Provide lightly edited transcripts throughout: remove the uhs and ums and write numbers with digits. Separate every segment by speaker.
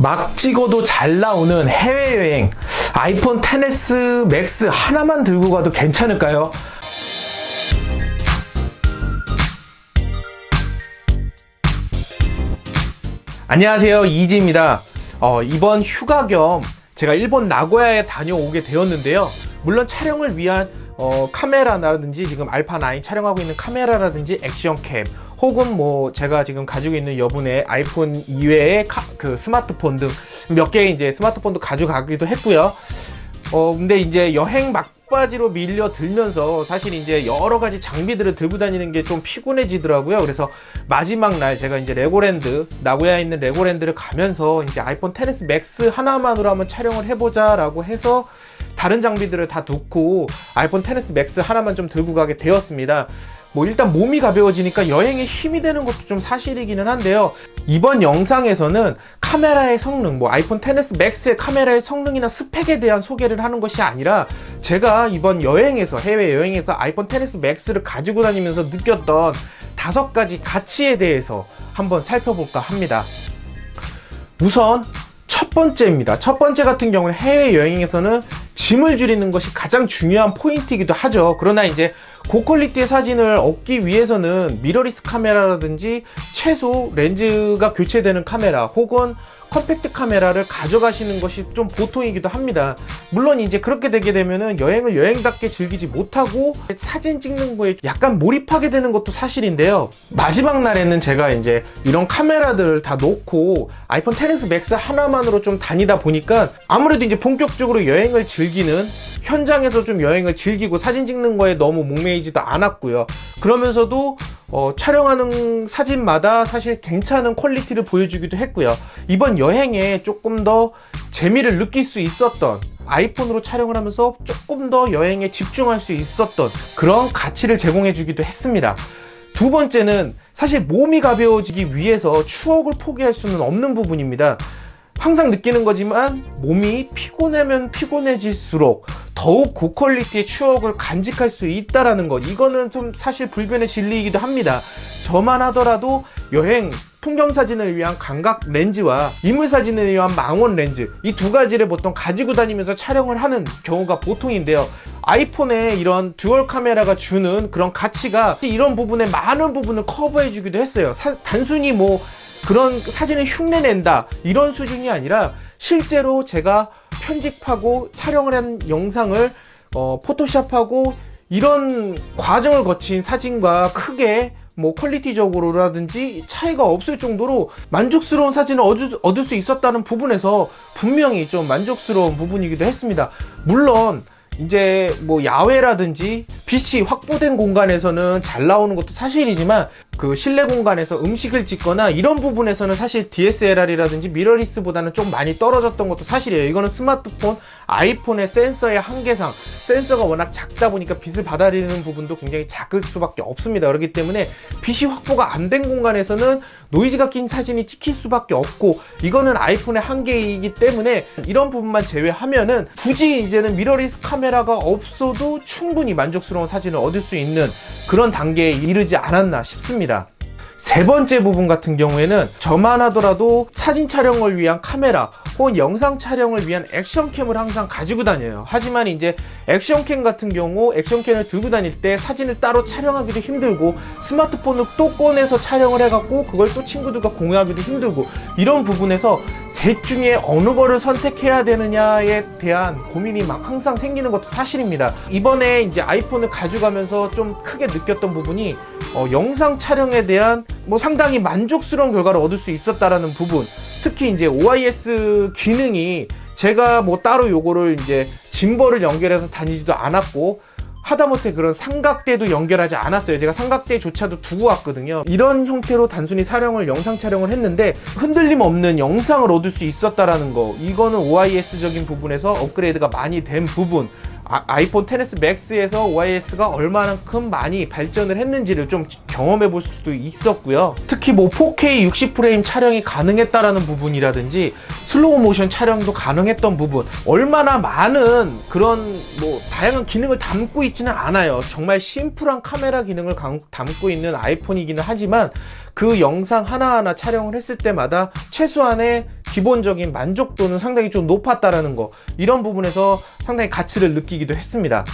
Speaker 1: 막 찍어도 잘 나오는 해외여행, 아이폰 XS 맥스 하나만 들고 가도 괜찮을까요? 안녕하세요, 이지입니다. 이번 휴가 겸 제가 일본 나고야에 다녀오게 되었는데요. 물론 촬영을 위한 카메라라든지 지금 알파9 촬영하고 있는 카메라라든지 액션캠 혹은 뭐 제가 지금 가지고 있는 여분의 아이폰 이외의 그 스마트폰 등 몇 개의 이제 스마트폰도 가져가기도 했고요. 근데 이제 여행 막바지로 밀려 들면서 사실 이제 여러 가지 장비들을 들고 다니는 게 좀 피곤해지더라고요. 그래서 마지막 날 제가 이제 레고랜드, 나고야에 있는 레고랜드를 가면서 이제 아이폰 XS 맥스 하나만으로 한번 촬영을 해보자 라고 해서 다른 장비들을 다 놓고 아이폰 XS 맥스 하나만 좀 들고 가게 되었습니다. 뭐 일단 몸이 가벼워지니까 여행에 힘이 되는 것도 좀 사실이기는 한데요. 이번 영상에서는 카메라의 성능, 뭐 아이폰 XS 맥스의 카메라의 성능이나 스펙에 대한 소개를 하는 것이 아니라 제가 이번 여행에서, 해외여행에서 아이폰 XS 맥스를 가지고 다니면서 느꼈던 5가지 가치에 대해서 한번 살펴볼까 합니다. 우선 첫 번째입니다. 첫 번째 같은 경우는 해외여행에서는 짐을 줄이는 것이 가장 중요한 포인트이기도 하죠. 그러나 이제 고퀄리티의 사진을 얻기 위해서는 미러리스 카메라라든지 최소 렌즈가 교체되는 카메라 혹은 컴팩트 카메라를 가져가시는 것이 좀 보통이기도 합니다. 물론 이제 그렇게 되게 되면은 여행을 여행답게 즐기지 못하고 사진 찍는 거에 약간 몰입하게 되는 것도 사실인데요. 마지막 날에는 제가 이제 이런 카메라들을 다 놓고 아이폰 XS 맥스 하나만으로 좀 다니다 보니까 아무래도 이제 본격적으로 여행을 즐기는, 현장에서 좀 여행을 즐기고 사진 찍는 거에 너무 목매이지도 않았고요. 그러면서도 촬영하는 사진마다 사실 괜찮은 퀄리티를 보여주기도 했고요. 이번 여행에 조금 더 재미를 느낄 수 있었던, 아이폰으로 촬영을 하면서 조금 더 여행에 집중할 수 있었던 그런 가치를 제공해 주기도 했습니다. 두 번째는 사실 몸이 가벼워지기 위해서 추억을 포기할 수는 없는 부분입니다. 항상 느끼는 거지만 몸이 피곤하면 피곤해질수록 더욱 고퀄리티의 추억을 간직할 수 있다는 것, 이거는 좀 사실 불변의 진리이기도 합니다. 저만 하더라도 여행 풍경사진을 위한 감각 렌즈와 인물사진을 위한 망원 렌즈, 이 두 가지를 보통 가지고 다니면서 촬영을 하는 경우가 보통인데요. 아이폰의 이런 듀얼 카메라가 주는 그런 가치가 이런 부분의 많은 부분을 커버해 주기도 했어요. 단순히 뭐 그런 사진을 흉내낸다 이런 수준이 아니라 실제로 제가 편집하고 촬영을 한 영상을 포토샵하고 이런 과정을 거친 사진과 크게 뭐 퀄리티적으로라든지 차이가 없을 정도로 만족스러운 사진을 얻을 수 있었다는 부분에서 분명히 좀 만족스러운 부분이기도 했습니다. 물론 이제 뭐 야외라든지 빛이 확보된 공간에서는 잘 나오는 것도 사실이지만 그 실내 공간에서 음식을 찍거나 이런 부분에서는 사실 DSLR이라든지 미러리스보다는 좀 많이 떨어졌던 것도 사실이에요. 이거는 스마트폰, 아이폰의 센서의 한계상, 센서가 워낙 작다 보니까 빛을 받아들이는 부분도 굉장히 작을 수밖에 없습니다. 그렇기 때문에 빛이 확보가 안 된 공간에서는 노이즈가 낀 사진이 찍힐 수밖에 없고, 이거는 아이폰의 한계이기 때문에 이런 부분만 제외하면은 굳이 이제는 미러리스 카메라가 없어도 충분히 만족스러운 사진을 얻을 수 있는 그런 단계에 이르지 않았나 싶습니다. 세 번째 부분 같은 경우에는 저만 하더라도 사진 촬영을 위한 카메라 혹은 영상 촬영을 위한 액션캠을 항상 가지고 다녀요. 하지만 이제 액션캠 같은 경우 액션캠을 들고 다닐 때 사진을 따로 촬영하기도 힘들고 스마트폰을 또 꺼내서 촬영을 해갖고 그걸 또 친구들과 공유하기도 힘들고, 이런 부분에서 셋 중에 어느 거를 선택해야 되느냐에 대한 고민이 막 항상 생기는 것도 사실입니다. 이번에 이제 아이폰을 가져가면서 좀 크게 느꼈던 부분이 영상 촬영에 대한 뭐 상당히 만족스러운 결과를 얻을 수 있었다라는 부분, 특히 이제 OIS 기능이 제가 뭐 따로 요거를 이제 짐벌을 연결해서 다니지도 않았고 하다못해 그런 삼각대도 연결하지 않았어요. 제가 삼각대조차도 두고 왔거든요. 이런 형태로 단순히 영상 촬영을 했는데 흔들림 없는 영상을 얻을 수 있었다라는 거, 이거는 OIS적인 부분에서 업그레이드가 많이 된 부분, 아이폰 XS 맥스에서 OIS가 얼마만큼 많이 발전을 했는지를 좀 경험해 볼 수도 있었고요. 특히 뭐 4K 60프레임 촬영이 가능했다라는 부분이라든지 슬로우 모션 촬영도 가능했던 부분, 얼마나 많은 그런 뭐 다양한 기능을 담고 있지는 않아요. 정말 심플한 카메라 기능을 담고 있는 아이폰이기는 하지만 그 영상 하나하나 촬영을 했을 때마다 최소한의 기본적인 만족도는 상당히 좀 높았다라는 거, 이런 부분에서 상당히 가치를 느끼기도 했습니다.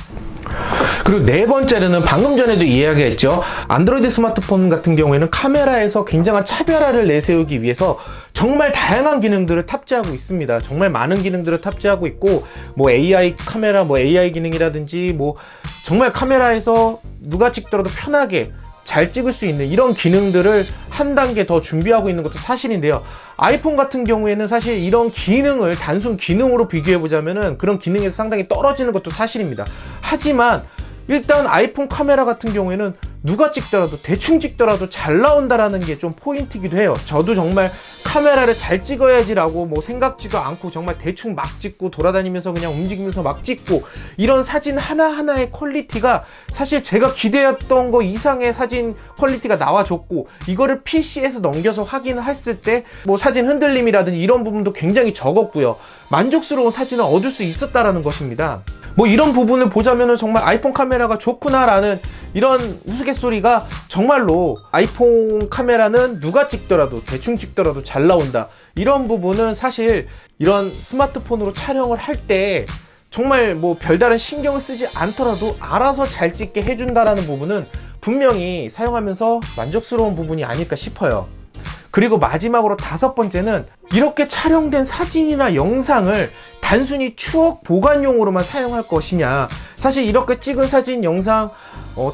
Speaker 1: 그리고 네 번째로는 방금 전에도 이야기했죠. 안드로이드 스마트폰 같은 경우에는 카메라에서 굉장한 차별화를 내세우기 위해서 정말 다양한 기능들을 탑재하고 있습니다. 정말 많은 기능들을 탑재하고 있고, 뭐 AI 카메라, 뭐 AI 기능이라든지, 뭐 정말 카메라에서 누가 찍더라도 편하게 잘 찍을 수 있는 이런 기능들을 한 단계 더 준비하고 있는 것도 사실인데요. 아이폰 같은 경우에는 사실 이런 기능을 단순 기능으로 비교해 보자면은 그런 기능에서 상당히 떨어지는 것도 사실입니다. 하지만 일단 아이폰 카메라 같은 경우에는 누가 찍더라도, 대충 찍더라도 잘 나온다라는 게 좀 포인트이기도 해요. 저도 정말 카메라를 잘 찍어야지라고 뭐 생각지도 않고 정말 대충 막 찍고, 돌아다니면서 그냥 움직이면서 막 찍고, 이런 사진 하나하나의 퀄리티가 사실 제가 기대했던 거 이상의 사진 퀄리티가 나와줬고, 이거를 PC에서 넘겨서 확인을 했을 때 뭐 사진 흔들림이라든지 이런 부분도 굉장히 적었고요. 만족스러운 사진을 얻을 수 있었다라는 것입니다. 뭐 이런 부분을 보자면은 정말 아이폰 카메라가 좋구나라는 이런 우스갯소리가 정말로 아이폰 카메라는 누가 찍더라도, 대충 찍더라도 잘 나온다, 이런 부분은 사실 이런 스마트폰으로 촬영을 할 때 정말 뭐 별다른 신경을 쓰지 않더라도 알아서 잘 찍게 해준다라는 부분은 분명히 사용하면서 만족스러운 부분이 아닐까 싶어요. 그리고 마지막으로 다섯 번째는 이렇게 촬영된 사진이나 영상을 단순히 추억 보관용으로만 사용할 것이냐. 사실 이렇게 찍은 사진, 영상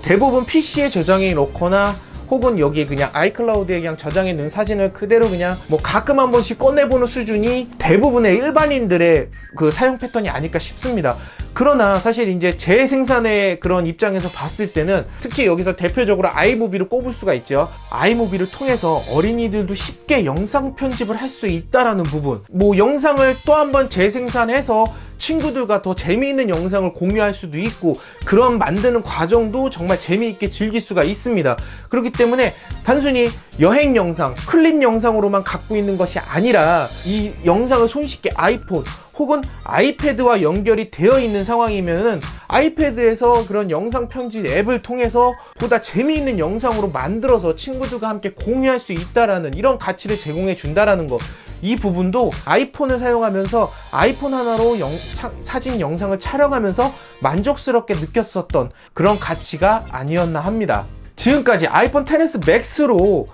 Speaker 1: 대부분 PC에 저장해 놓거나 혹은 여기에 그냥 아이클라우드에 그냥 저장해 놓은 사진을 그대로 그냥 뭐 가끔 한 번씩 꺼내보는 수준이 대부분의 일반인들의 그 사용 패턴이 아닐까 싶습니다. 그러나 사실 이제 재생산의 그런 입장에서 봤을 때는 특히 여기서 대표적으로 아이무비를 꼽을 수가 있죠. 아이무비를 통해서 어린이들도 쉽게 영상 편집을 할 수 있다라는 부분, 뭐 영상을 또 한 번 재생산해서 친구들과 더 재미있는 영상을 공유할 수도 있고, 그런 만드는 과정도 정말 재미있게 즐길 수가 있습니다. 그렇기 때문에 단순히 여행 영상, 클립 영상으로만 갖고 있는 것이 아니라 이 영상을 손쉽게 아이폰 혹은 아이패드와 연결이 되어 있는 상황이면은 아이패드에서 그런 영상 편집 앱을 통해서 보다 재미있는 영상으로 만들어서 친구들과 함께 공유할 수 있다라는 이런 가치를 제공해 준다라는 거, 이 부분도 아이폰을 사용하면서 아이폰 하나로 사진 영상을 촬영하면서 만족스럽게 느꼈었던 그런 가치가 아니었나 합니다. 지금까지 아이폰 XS 맥스로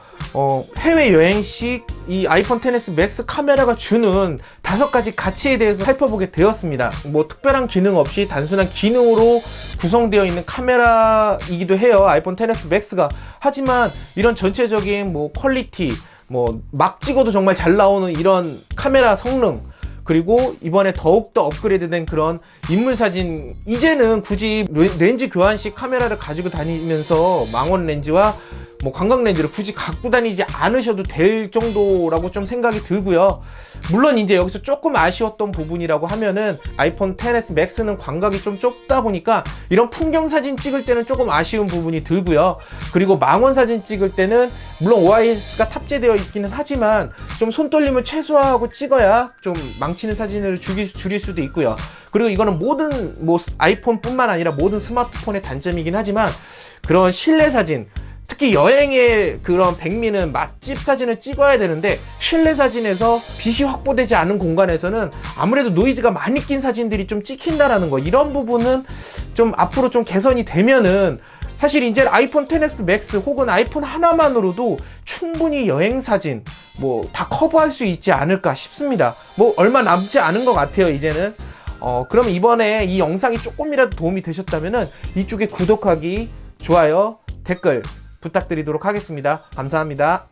Speaker 1: 해외여행 시 이 아이폰 XS 맥스 카메라가 주는 5가지 가치에 대해서 살펴보게 되었습니다. 뭐 특별한 기능 없이 단순한 기능으로 구성되어 있는 카메라이기도 해요, 아이폰 XS 맥스가. 하지만 이런 전체적인 뭐 퀄리티, 뭐 막 찍어도 정말 잘 나오는 이런 카메라 성능, 그리고 이번에 더욱더 업그레이드된 그런 인물사진, 이제는 굳이 렌즈 교환식 카메라를 가지고 다니면서 망원 렌즈와 뭐 관광 렌즈를 굳이 갖고 다니지 않으셔도 될 정도라고 좀 생각이 들고요. 물론 이제 여기서 조금 아쉬웠던 부분이라고 하면은 아이폰 XS 맥스는 광각이 좀 좁다 보니까 이런 풍경 사진 찍을 때는 조금 아쉬운 부분이 들고요. 그리고 망원 사진 찍을 때는 물론 OIS가 탑재되어 있기는 하지만 좀 손떨림을 최소화하고 찍어야 좀 망치는 사진을 줄일 수도 있고요. 그리고 이거는 모든 뭐 아이폰뿐만 아니라 모든 스마트폰의 단점이긴 하지만 그런 실내 사진, 특히 여행의 그런 백미는 맛집 사진을 찍어야 되는데 실내 사진에서 빛이 확보되지 않은 공간에서는 아무래도 노이즈가 많이 낀 사진들이 좀 찍힌다라는 거, 이런 부분은 좀 앞으로 좀 개선이 되면은 사실 이제 아이폰 XS 맥스 혹은 아이폰 하나만으로도 충분히 여행 사진 뭐 다 커버할 수 있지 않을까 싶습니다. 뭐 얼마 남지 않은 것 같아요, 이제는. 그럼 이번에 이 영상이 조금이라도 도움이 되셨다면은 이쪽에 구독하기, 좋아요, 댓글 부탁드리도록 하겠습니다. 감사합니다.